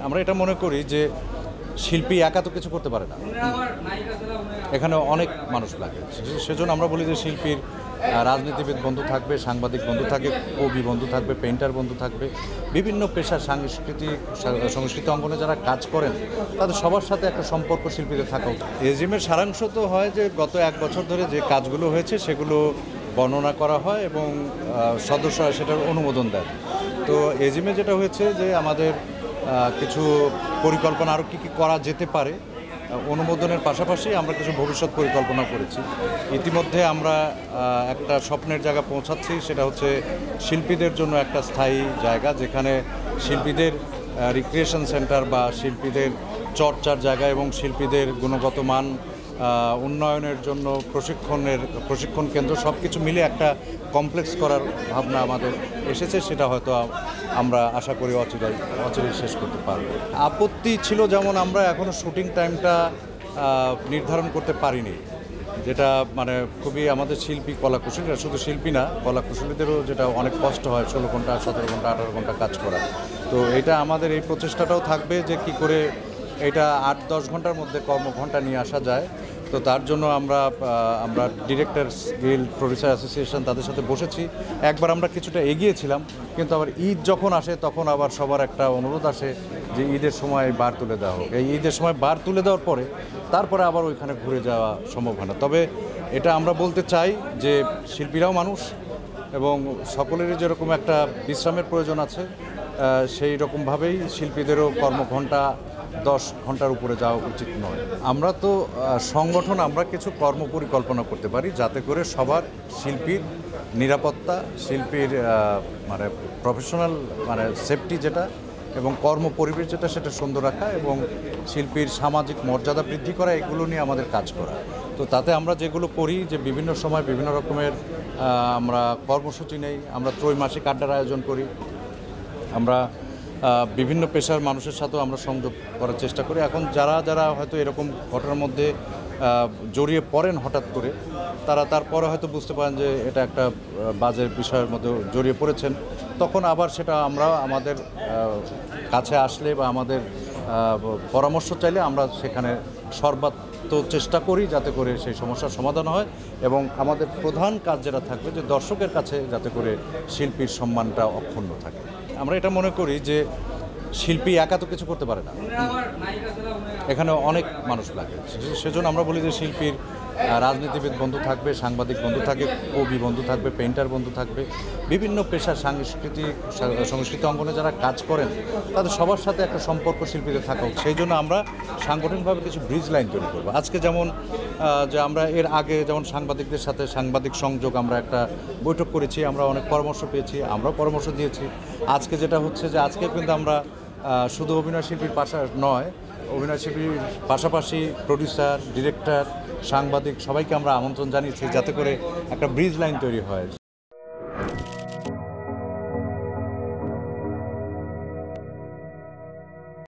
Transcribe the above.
আমরা এটা মনে করি যে শিল্পী একা তো কিছু করতে পারে না, এখানে অনেক মানুষ লাগে। সেজন্য আমরা বলি যে শিল্পীর রাজনীতিবিদ বন্ধু থাকবে, সাংবাদিক বন্ধু থাকবে, কবি বন্ধু থাকবে, পেইন্টার বন্ধু থাকবে, বিভিন্ন পেশার সংস্কৃতি অঙ্গনে যারা কাজ করেন তাদের সবার সাথে একটা সম্পর্ক শিল্পীদের থাকা উচিত। এজিএমের সারাংশ তো হয় যে গত 1 বছর ধরে যে কাজগুলো হয়েছে সেগুলো বর্ণনা করা হয় এবং সদস্যরা সেটার অনুমোদন দেন। তো এজিএমে যেটা হয়েছে যে আমাদের কিছু পরিকল্পনা আরও কী কী করা যেতে পারে, অনুমোদনের পাশাপাশি আমরা কিছু ভবিষ্যৎ পরিকল্পনা করেছি। ইতিমধ্যে আমরা একটা স্বপ্নের জায়গা পৌঁছাচ্ছি, সেটা হচ্ছে শিল্পীদের জন্য একটা স্থায়ী জায়গা, যেখানে শিল্পীদের রিক্রিয়েশন সেন্টার বা শিল্পীদের চর্চার জায়গা এবং শিল্পীদের গুণগত মান উন্নয়নের জন্য প্রশিক্ষণ কেন্দ্র সব কিছু মিলে একটা কমপ্লেক্স করার ভাবনা আমাদের এসেছে। সেটা হয়তো আমরা আশা করি অচিরেই শেষ করতে পারব। আপত্তি ছিল যেমন আমরা এখনও শুটিং টাইমটা নির্ধারণ করতে পারিনি, যেটা মানে খুবই আমাদের শিল্পী কলাকুশলীরা, শুধু শিল্পী না কলাকুশলীদেরও যেটা অনেক কষ্ট হয় 16 ঘন্টা 17 ঘন্টা 18 ঘন্টা কাজ করা। তো এটা আমাদের এই প্রচেষ্টাটাও থাকবে যে কি করে এটা 8-10 ঘন্টার মধ্যে কর্মঘণ্টা নিয়ে আসা যায়। তো তার জন্য আমরা ডিরেক্টরস গিল্ড, প্রডিউসার অ্যাসোসিয়েশন তাদের সাথে বসেছি। একবার আমরা কিছুটা এগিয়েছিলাম, কিন্তু আবার ঈদ যখন আসে তখন আবার সবার একটা অনুরোধ আসে যে ঈদের সময় বার তুলে দেওয়া হোক। এই ঈদের সময় বার তুলে দেওয়ার পরে তারপরে আবার ওইখানে ঘুরে যাওয়া সম্ভব হয় না। তবে এটা আমরা বলতে চাই যে শিল্পীরাও মানুষ এবং সকলেরই যেরকম একটা বিশ্রামের প্রয়োজন আছে, সেই রকমভাবেই শিল্পীদেরও কর্মঘণ্টা 10 ঘন্টার উপরে যাওয়া উচিত নয়। আমরা তো সংগঠন, আমরা কিছু কর্মপরিকল্পনা করতে পারি যাতে করে সবার শিল্পীর নিরাপত্তা, শিল্পীর মানে প্রফেশনাল মানে সেফটি যেটা এবং কর্মপরিবেশ যেটা সেটা সুন্দর রাখা এবং শিল্পীর সামাজিক মর্যাদা বৃদ্ধি করা, এগুলো নিয়ে আমাদের কাজ করা। তো তাতে আমরা যেগুলো করি যে বিভিন্ন সময় বিভিন্ন রকমের আমরা কর্মসূচি নেই, আমরা ত্রৈমাসিক আড্ডার আয়োজন করি, আমরা বিভিন্ন পেশার মানুষের সাথেও আমরা সংযোগ করার চেষ্টা করি। এখন যারা হয়তো এরকম ঘটনার মধ্যে জড়িয়ে পড়েন হঠাৎ করে, তারা তারপরে হয়তো বুঝতে পারেন যে এটা একটা বাজে বিষয়ের মধ্যে জড়িয়ে পড়েছেন, তখন আবার সেটা আমরা আমাদের কাছে আসলে বা আমাদের পরামর্শ চাইলে আমরা সেখানে সর্বাত্ম চেষ্টা করি যাতে করে সেই সমস্যার সমাধান হয় এবং আমাদের প্রধান কাজ যেটা থাকবে যে দর্শকের কাছে যাতে করে শিল্পীর সম্মানটা অক্ষুণ্ণ থাকে। আমরা এটা মনে করি যে শিল্পী একা তো কিছু করতে পারে না, এখানে অনেক মানুষ লাগে। সেজন্য আমরা বলি যে শিল্পীর রাজনীতিবিদ বন্ধু থাকবে, সাংবাদিক বন্ধু থাকবে, কবি বন্ধু থাকবে, পেইন্টার বন্ধু থাকবে, বিভিন্ন পেশার সংস্কৃতি অঙ্গনে যারা কাজ করেন তাদের সবার সাথে একটা সম্পর্ক শিল্পীদের থাকা উচিত। সেই জন্য আমরা সাংগঠনিকভাবে কিছু ব্রিজ লাইন তৈরি করবো। আজকে যেমন যে আমরা এর আগে যেমন সাংবাদিকদের সাথে সাংবাদিক সংযোগ আমরা একটা বৈঠক করেছি, আমরা অনেক পরামর্শ পেয়েছি, আমরাও পরামর্শ দিয়েছি। আজকে যেটা হচ্ছে যে আজকে কিন্তু আমরা শুধু অভিনয় শিল্পীর নয়, অভিনয় শিল্পীর পাশাপাশি প্রডিউসার, ডিরেক্টর, সাংবাদিক সবাইকে আমরা আমন্ত্রণ জানিয়েছি যাতে করে একটা ব্রিজ লাইন তৈরি হয়।